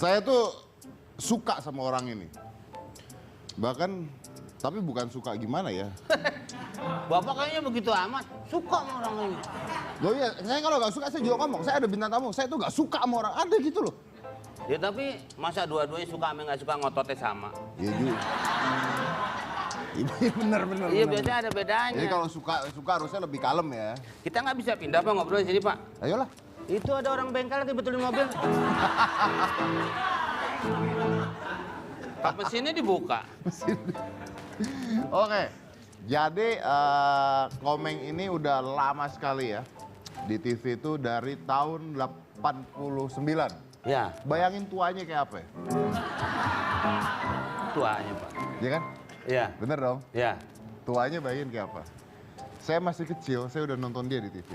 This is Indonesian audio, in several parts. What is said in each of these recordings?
Saya tuh suka sama orang ini. Bahkan, tapi bukan suka gimana ya. Bapak kayaknya begitu amat. Suka sama orang ini. Loh iya, saya kalau nggak suka saya juga ngomong. Saya ada bintang tamu, saya tuh nggak suka sama orang. Ada gitu loh. Ya tapi masa dua-duanya suka sama nggak suka ngototnya sama? Iya juga. Ini bener-bener. Iya biasanya ada bedanya. Jadi kalau suka harusnya lebih kalem ya. Kita nggak bisa pindah Pak ngobrol di sini Pak. Ayolah. Itu ada orang bengkel lagi betulin mobil. Pak mesinnya dibuka. Oke, jadi Komeng ini udah lama sekali ya. Di TV itu dari tahun 89. Ya, Bayangin tuanya kayak apa ya? tuanya Pak. Iya kan? Iya. Bener dong? Ya. Tuanya bayangin kayak apa? Saya masih kecil, saya udah nonton dia di TV.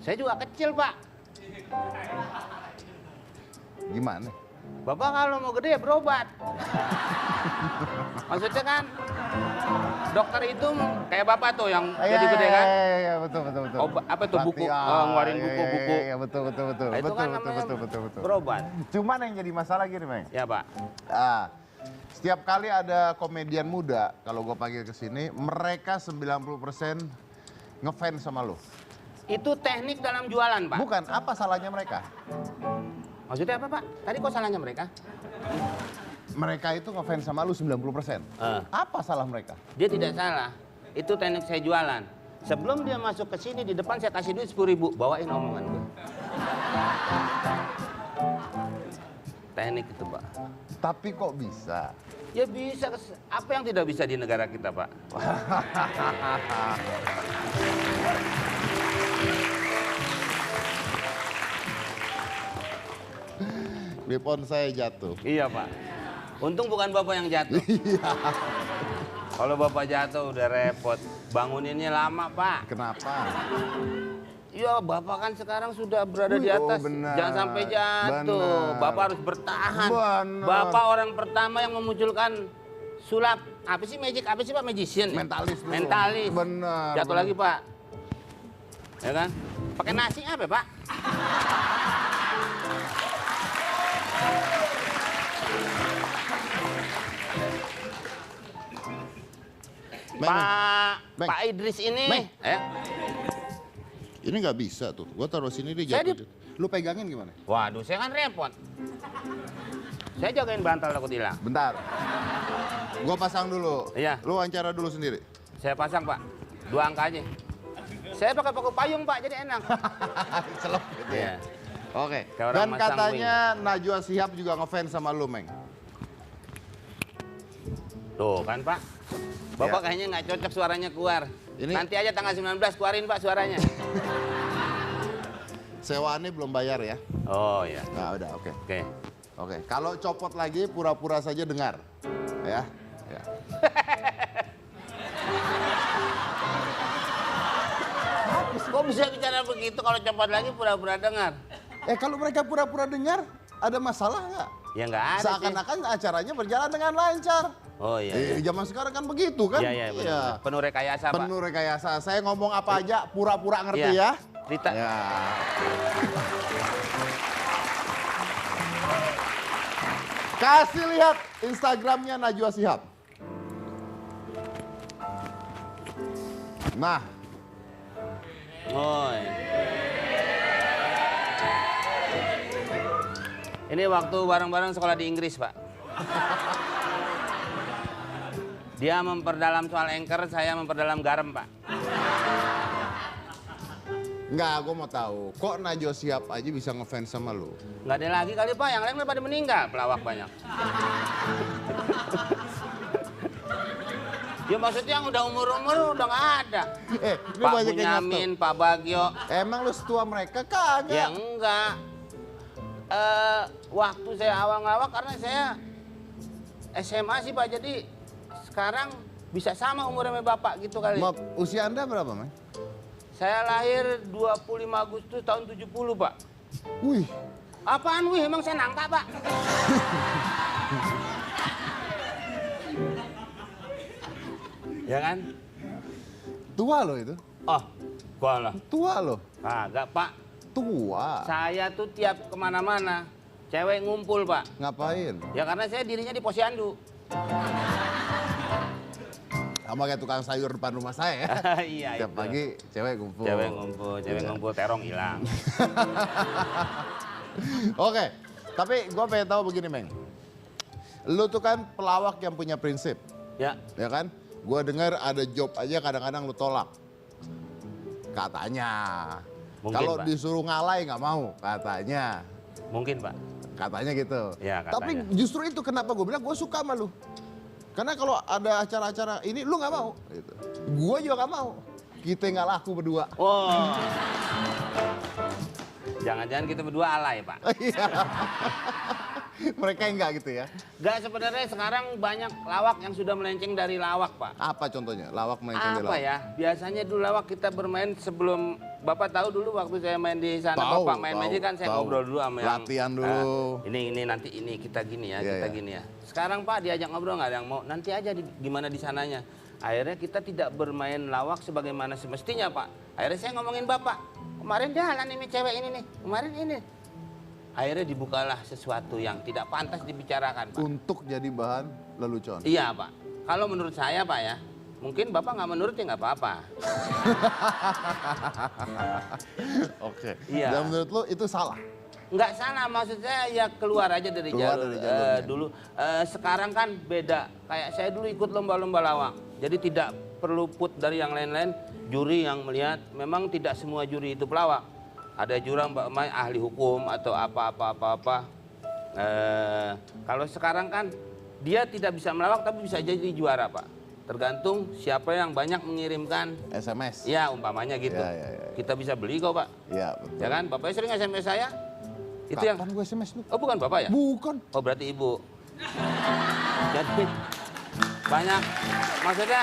Saya juga kecil Pak. Gimana? Bapak kalau mau gede ya berobat. Maksudnya kan dokter itu kayak Bapak tuh yang jadi gede kan? Iya, betul. Apa tuh buku, Latihan, ngeluarin buku-buku. Iya, betul. Nah, itu kan namanya berobat. Cuman yang jadi masalah gini, Meng. Ya Pak. Setiap kali ada komedian muda, kalau gue panggil ke sini, mereka 90% ngefans sama lo. Itu teknik dalam jualan Pak. Bukan, apa salahnya mereka? Maksudnya apa Pak? Tadi kok salahnya mereka? Mereka itu ngefans sama lu 90%. Apa salah mereka? Dia tidak salah. Itu teknik saya jualan. Sebelum dia masuk ke sini di depan saya kasih duit 10.000, bawain omongan gue. Teknik itu Pak. Tapi kok bisa? Ya bisa. Apa yang tidak bisa di negara kita Pak? Telepon saya jatuh. Iya Pak. Untung bukan Bapak yang jatuh. Iya. Kalau Bapak jatuh udah repot. Banguninnya lama Pak. Kenapa? Ya Bapak kan sekarang sudah berada di atas. Benar. Jangan sampai jatuh. Benar. Bapak harus bertahan. Benar. Bapak orang pertama yang memunculkan sulap. Apa sih magic? Apa sih Pak? Magician? Mentalis dulu. Mentalis. Benar. Jatuh lagi Pak. Ya kan? Pakai nasi apa Pak? Pak Idris ini. Ini nggak bisa tuh. Gua taruh sini dia jatuh. Lu pegangin gimana? Waduh, saya kan repot. Saya jagain bantal takut hilang. Bentar. Gua pasang dulu. Iya. Lu wawancara dulu sendiri. Saya pasang Pak. 2 angka aja. Saya pakai payung Pak, jadi enak. Celok gitu ya. Iya. Oke. Kayak orang Dan masang katanya Najwa Shihab juga ngefans sama lu, Meng. Tuh kan Pak. Bapak Ya. kayaknya nggak cocok suaranya keluar. Ini- Nanti aja tanggal 19 keluarin Pak suaranya. Sewaannya belum bayar ya? Oh ya. Nah, udah, oke. Oke. Oke, kalau copot lagi pura-pura saja dengar. Ya. Ya. Kok bisa bicara begitu kalau copot lagi pura-pura dengar? Kalau mereka pura-pura dengar, ada masalah nggak? Ya nggak ada sih. Seakan-akan acaranya berjalan dengan lancar. Oh iya. Zaman sekarang kan begitu kan? Iya, benar. Penuh rekayasa Pak. Penuh rekayasa. Saya ngomong apa aja pura-pura ngerti ya. Rita. Ya. Kasih lihat Instagramnya Najwa Shihab. Nah, Oh. Ini waktu bareng-bareng sekolah di Inggris, Pak. Dia memperdalam soal anchor, saya memperdalam garam, Pak. enggak, gue mau tahu. Kok Najwa Shihab aja bisa ngefans sama lu? Nggak ada lagi kali, Pak. Yang lain udah pada meninggal, pelawak banyak. Ya maksudnya yang udah umur-umur udah nggak ada. Ini Pak banyak yang Bunyamin, Pak Bagio. Emang lu setua mereka kagak? Ya enggak. Waktu saya awal-awal karena saya SMA sih Pak, jadi sekarang bisa sama umurnya sama Bapak gitu kali. Maaf, usia Anda berapa, Mas? Saya lahir 25 Agustus tahun 70, Pak. Wih, Apaan wih, emang saya nangka, Pak? Ya kan? tua lo itu. Oh, gua lah. Tua lo. Kagak, Pak. Tua. Saya tuh tiap kemana-mana cewek ngumpul, Pak. Ngapain? Ya karena saya dirinya di posyandu. Sama kayak tukang sayur depan rumah saya ya. Iya, Tiap itu. pagi cewek ngumpul. Cewek ngumpul, terong hilang. Oke, tapi gue pengen tahu begini, Meng. Lu tuh kan pelawak yang punya prinsip, Ya, ya kan? Gue dengar ada job aja kadang-kadang lu tolak. Katanya. Mungkin, Kalau Pak. disuruh ngalai nggak mau, katanya. mungkin, Pak. Katanya gitu. Ya, Tapi katanya. justru itu kenapa gue bilang gue suka sama lu. Karena kalau ada acara-acara ini lu nggak mau. Gitu. Gue juga nggak mau. Kita nggak laku berdua. Oh. Jangan-jangan kita berdua alay, Pak. Iya. Mereka enggak gitu ya. Gak, sebenarnya sekarang banyak lawak yang sudah melenceng dari lawak, Pak. Apa contohnya? Lawak melenceng dari Apa lawak. ya? Biasanya dulu lawak kita bermain sebelum Bapak tahu dulu waktu saya main di sana, Tahu, Bapak main tahu, Magic kan saya tahu. ngobrol dulu sama yang Latihan dulu. ini nanti ini kita gini ya, Iya, kita iya. gini ya. Sekarang Pak diajak ngobrol nggak ada yang mau. Nanti aja gimana di sananya. Akhirnya kita tidak bermain lawak sebagaimana semestinya, Pak. Akhirnya saya ngomongin Bapak. Kemarin jalan ini cewek ini nih. Kemarin ini. Akhirnya dibukalah sesuatu yang tidak pantas dibicarakan, Pak. Untuk jadi bahan lelucon. Iya, Pak. Kalau menurut saya, Pak ya, mungkin Bapak nggak menurut ya nggak apa-apa. Oke. Iya. Dan menurut lu itu salah? Nggak salah, maksud saya ya keluar aja dari Keluar jalur. dari jalurnya. Dulu, sekarang kan beda. Kayak saya dulu ikut lomba-lomba lawak. Jadi tidak perlu put dari yang lain-lain. Juri yang melihat, memang tidak semua juri itu pelawak. Ada jurang Mbak Mai ahli hukum atau apa-apa. Kalau sekarang kan dia tidak bisa melawak tapi bisa jadi juara, Pak. Tergantung siapa yang banyak mengirimkan. SMS? Ya umpamanya gitu. Ya. Kita bisa beli kok, Pak. Iya, betul. Ya kan, Bapak sering SMS saya. Itu yang, Kapan gue SMS lu? oh bukan Bapak ya? Bukan. Oh berarti Ibu. Jadi banyak, maksudnya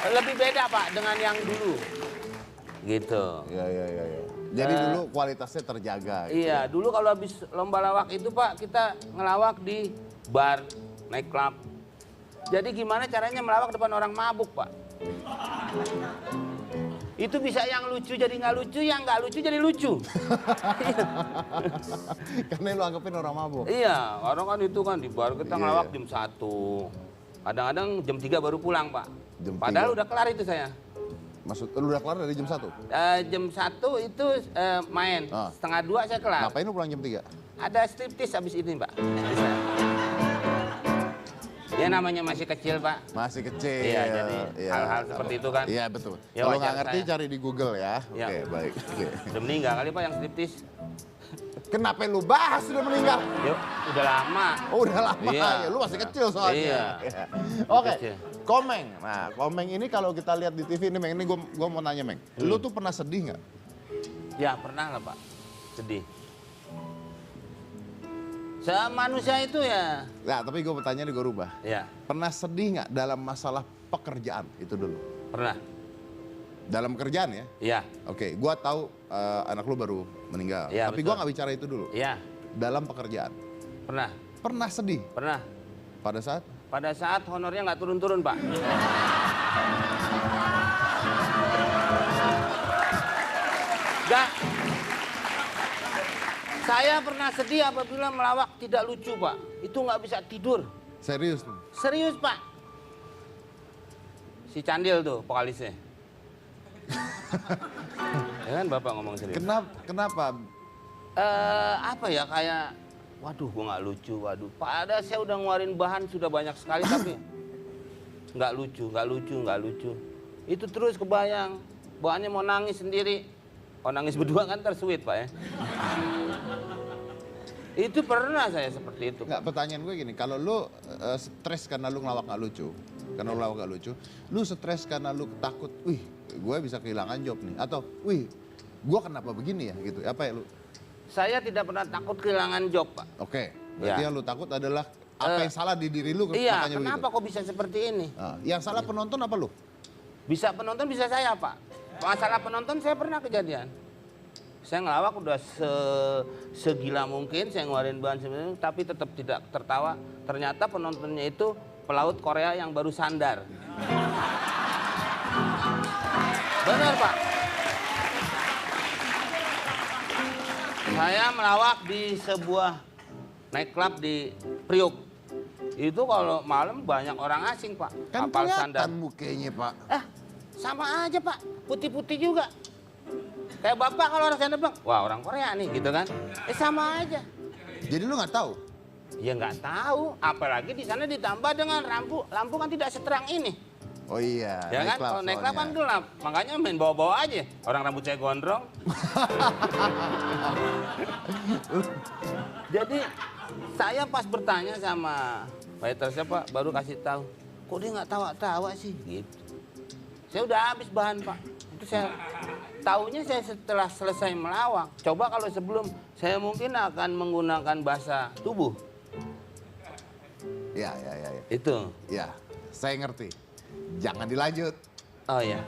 lebih beda Pak dengan yang dulu. Gitu. Iya. Jadi dulu kualitasnya terjaga. Gitu. Iya, dulu kalau habis lomba lawak itu Pak, kita ngelawak di bar, night club. Jadi gimana caranya melawak depan orang mabuk, Pak? Itu bisa yang lucu jadi nggak lucu, yang nggak lucu jadi lucu. Karena lu anggapin orang mabuk. Iya, orang kan itu kan di bar kita Iya, ngelawak iya. jam 1. Kadang-kadang jam 3 baru pulang, Pak. Jam Padahal 3. udah kelar itu saya. Maksud lu udah kelar dari jam 1? Jam 1 itu main. Ah. Setengah 2 saya kelar. Ngapain lu pulang jam 3? Ada striptis habis ini, Pak. Bisa. Ya namanya masih kecil, Pak. Masih kecil. Iya, jadi hal-hal seperti itu kan. Iya, betul. Ya, Kalau wajar nggak ngerti saya. cari di Google ya. Ya. Oke, baik. Oke. Udah meninggal kali, Pak, yang striptis. Kenapa lu bahas sudah meninggal? Yuk, udah lama. Oh, udah lama Iya. ya. Lu masih kecil soalnya. Iya. Iya. Oke. Kecil. Komeng. Nah, Komeng ini kalau kita lihat di TV ini, Meng, ini gua mau nanya, Meng. Lu tuh pernah sedih nggak? Ya, pernah lah, Pak. Sedih. Manusia itu ya. Nah, tapi gue bertanya nih, gue rubah. Ya, Pernah sedih nggak dalam masalah pekerjaan itu dulu? pernah. Dalam kerjaan ya? Iya, Oke, gue tahu anak lu baru meninggal. Iya, Tapi betul. gue nggak bicara itu dulu. iya, Dalam pekerjaan, pernah. pernah sedih Pernah. pada saat? Pada saat honornya nggak turun-turun, Pak. Nggak. Saya pernah sedih apabila melawak tidak lucu, Pak. Itu nggak bisa tidur. Serius nih? Serius, Pak. Si Candil tuh, vokalisnya. Ya kan Bapak ngomong serius. Kenapa? Apa ya, kayak, waduh gua nggak lucu, waduh. Padahal saya udah ngeluarin bahan sudah banyak sekali, tapi nggak lucu. Itu terus kebayang, bahannya mau nangis sendiri. Oh nangis berdua kan tersweet, Pak ya. Itu pernah saya seperti itu. Nggak, pertanyaan gue gini, kalau lu stres karena lu ngelawak nggak lucu, lu stres karena lu takut, wih, gue bisa kehilangan job nih, atau wih, gue kenapa begini ya, gitu, apa ya lu? Saya tidak pernah takut kehilangan job, Pak. Oke, berarti Ya. yang lu takut adalah apa yang salah di diri lu, Iya, makanya kenapa begitu? kok bisa seperti ini? Nah, yang salah penonton apa lu? Bisa penonton, bisa saya, Pak. Masalah penonton saya pernah kejadian. Saya ngelawak udah segila mungkin, saya ngeluarin bahan sebenarnya, tapi tetap tidak tertawa. Ternyata penontonnya itu pelaut Korea yang baru sandar. Benar, Pak. Saya melawak di sebuah nightclub di Priok. Itu kalau malam banyak orang asing, Pak. Kan Kapal sandal. kelihatan mukanya, Pak. Sama aja, Pak. Putih-putih juga. Kayak Bapak kalau orang sana bilang, wah orang Korea nih gitu kan. Sama aja. Jadi lu nggak tahu? Ya nggak tahu. Apalagi di sana ditambah dengan lampu kan tidak seterang ini. Oh iya, Ya kan, kalau nightclub kan gelap. Makanya main bawa-bawa aja. Orang rambut saya gondrong. Jadi saya pas bertanya sama waiter siapa, baru kasih tahu. Kok dia nggak tawa-tawa sih? Gitu. Saya udah habis bahan, Pak. Itu saya taunya saya setelah selesai melawak. Coba kalau sebelum, saya mungkin akan menggunakan bahasa tubuh. Ya. Itu. Ya, saya ngerti. Jangan dilanjut. Oh ya.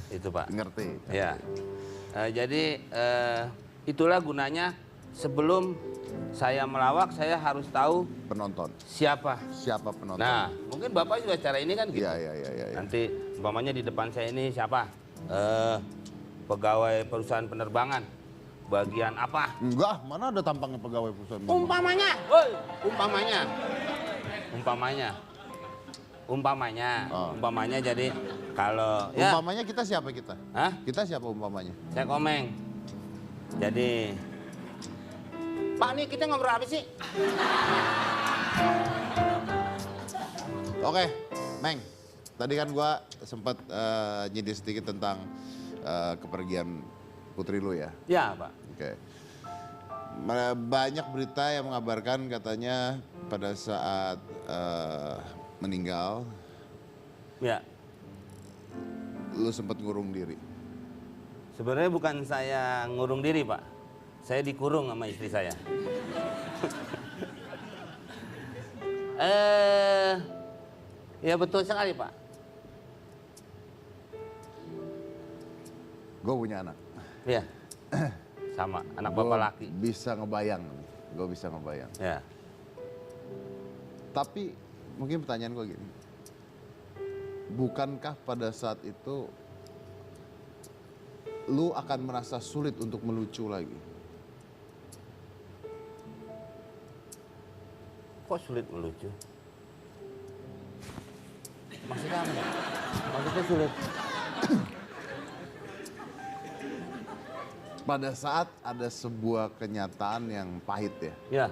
Itu, Pak. Ngerti. Ya. Jadi itulah gunanya sebelum saya melawak saya harus tahu Penonton. siapa. Siapa penonton? Nah, mungkin Bapak juga cara ini kan gitu. Iya. Nanti umpamanya di depan saya ini siapa? Pegawai perusahaan penerbangan. Bagian apa? Enggak, mana ada tampangnya pegawai perusahaan. Umpamanya. Woi, umpamanya. Oh. Umpamanya jadi kalau ya Umpamanya kita siapa kita? Hah? Kita siapa umpamanya? Saya Komeng. Jadi Pak, nih kita ngobrol apa sih? Oke, Meng. Tadi kan gua sempat nyindir sedikit tentang kepergian putri lu ya. Ya, Pak. Oke. Banyak berita yang mengabarkan katanya pada saat meninggal, Ya. lu sempat ngurung diri. Sebenarnya bukan saya ngurung diri, Pak. Saya dikurung sama istri saya. Ya betul sekali, Pak. Gue punya anak. Ya. Sama, anak Gua bapak laki. Bisa ngebayang. Gue bisa ngebayang. Ya. Tapi mungkin pertanyaan gue gini. Bukankah pada saat itu lu akan merasa sulit untuk melucu lagi? Kok sulit melucu? Maksudnya apa? Maksudnya sulit. Pada saat ada sebuah kenyataan yang pahit ya, Ya.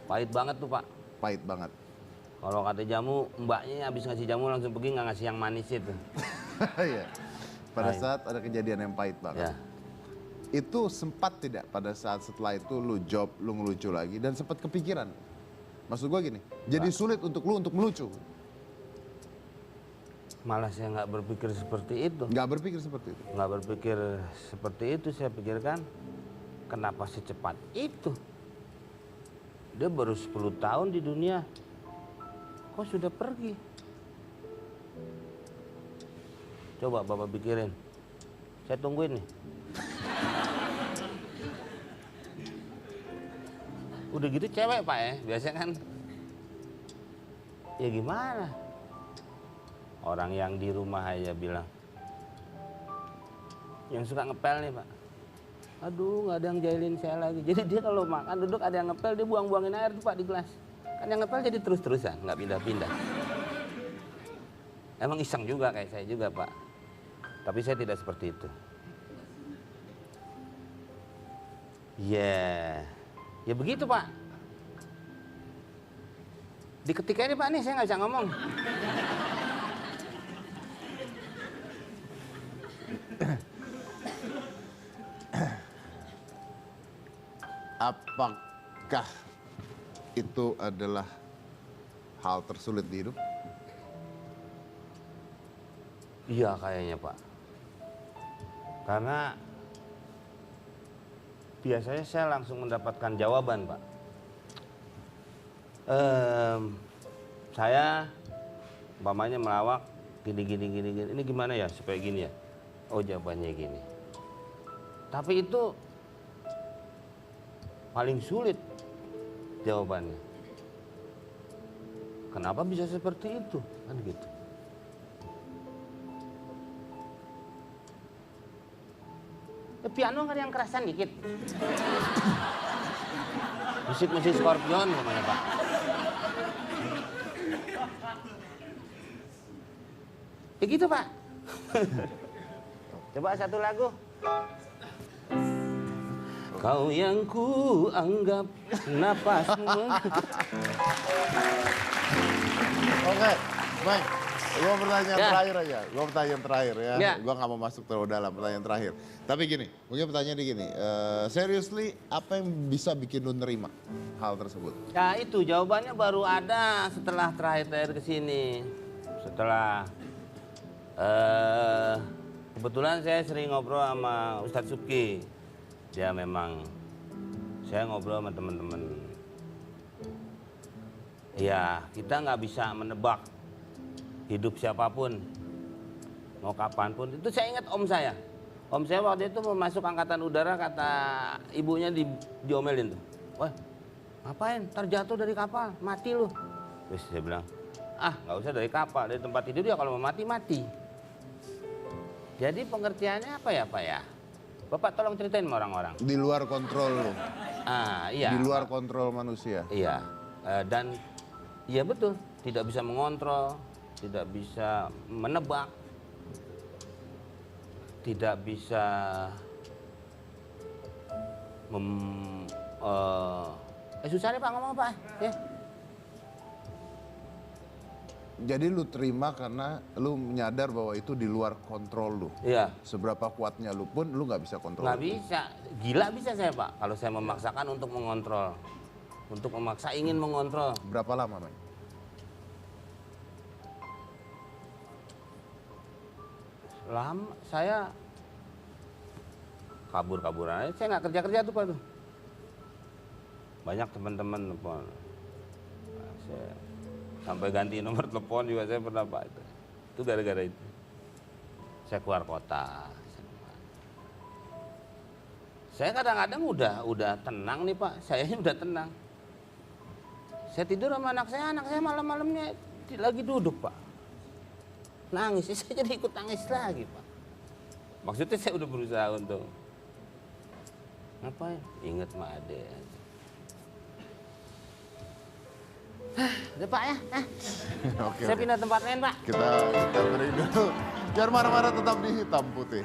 Pahit banget tuh, Pak. pahit banget. Kalau kata jamu, mbaknya habis ngasih jamu langsung pergi nggak ngasih yang manis itu. Iya. Pada Pahit. saat ada kejadian yang pahit banget. Ya. Itu sempat tidak pada saat setelah itu lu job, lu ngelucu lagi dan sempat kepikiran. Maksud gua gini, jadi sulit untuk lu untuk melucu. Malah saya nggak berpikir seperti itu. Nggak berpikir seperti itu. Nggak berpikir seperti itu, saya pikirkan kenapa secepat itu. Dia baru 10 tahun di dunia, kok sudah pergi. Coba Bapak pikirin, saya tungguin nih. Udah gitu cewek, Pak, ya, biasanya kan. Ya gimana? Orang yang di rumah aja bilang, yang suka ngepel nih, Pak. Aduh, nggak ada yang jahilin saya lagi. Jadi dia kalau makan duduk ada yang ngepel, dia buang-buangin air tuh, Pak, di gelas. Kan yang ngepel jadi terus-terusan, nggak pindah-pindah. Emang iseng juga kayak saya juga, Pak. Tapi saya tidak seperti itu. Ya begitu, Pak. Diketik aja, Pak, nih saya nggak bisa ngomong. Apakah itu adalah hal tersulit di hidup? Iya kayaknya, Pak. Karena biasanya saya langsung mendapatkan jawaban, Pak. Saya umpamanya melawak gini. Ini gimana ya supaya gini ya? Oh, jawabannya gini. Tapi itu paling sulit jawabannya. Kenapa bisa seperti itu? Kan gitu. Piano kan yang kerasan dikit. Musik-musik Scorpion namanya Pak. Ya gitu Pak. Coba satu lagu. Kau yang ku anggap napasmu. Oke, baik. Gua pertanyaan Ya. terakhir aja. Gua pertanyaan terakhir ya. Ya. Gua nggak mau masuk terlalu dalam pertanyaan terakhir. Tapi gini, mungkin pertanyaan gini. Seriously, apa yang bisa bikin lu nerima hal tersebut? Ya itu jawabannya baru ada setelah terakhir ke sini. Setelah kebetulan saya sering ngobrol sama Ustadz Subki. Dia memang saya ngobrol sama teman-teman. Ya kita nggak bisa menebak hidup siapapun mau kapanpun. Itu saya ingat om saya. Om saya waktu itu mau masuk angkatan udara, kata ibunya diomelin tuh. Wah, ngapain? Ntar jatuh dari kapal, mati lu. Terus saya bilang, ah nggak usah dari kapal, dari tempat tidur ya kalau mau mati, mati. Jadi pengertiannya apa ya Pak ya? Bapak tolong ceritain sama orang-orang. Di luar kontrol lu. Ah iya. Di luar kontrol manusia. Iya, dan iya betul, tidak bisa mengontrol, tidak bisa menebak, tidak bisa susah deh Pak ngomong Pak. Ya. Jadi lu terima karena lu menyadar bahwa itu di luar kontrol lu. Iya, Seberapa kuatnya lu pun lu nggak bisa kontrol. nggak bisa, gila bisa saya Pak, kalau saya memaksakan untuk mengontrol, untuk memaksa ingin mengontrol. Berapa lama, Mike? Lama, saya kabur-kaburan aja, saya nggak kerja-kerja tuh Pak tuh. Banyak teman-teman telepon. Nah, saya sampai ganti nomor telepon juga saya pernah Pak itu. Itu gara-gara itu. Saya keluar kota. Saya kadang-kadang udah tenang nih Pak, saya udah tenang. Saya tidur sama anak saya malam-malamnya lagi duduk Pak. Nangis, saya jadi ikut nangis lagi Pak. Maksudnya saya udah berusaha untuk ngapain? Ingat sama Ade. Udah Pak ya. Oke. Saya pindah tempat lain Pak. Kita beri dulu. Biar marah-marah tetap di hitam putih.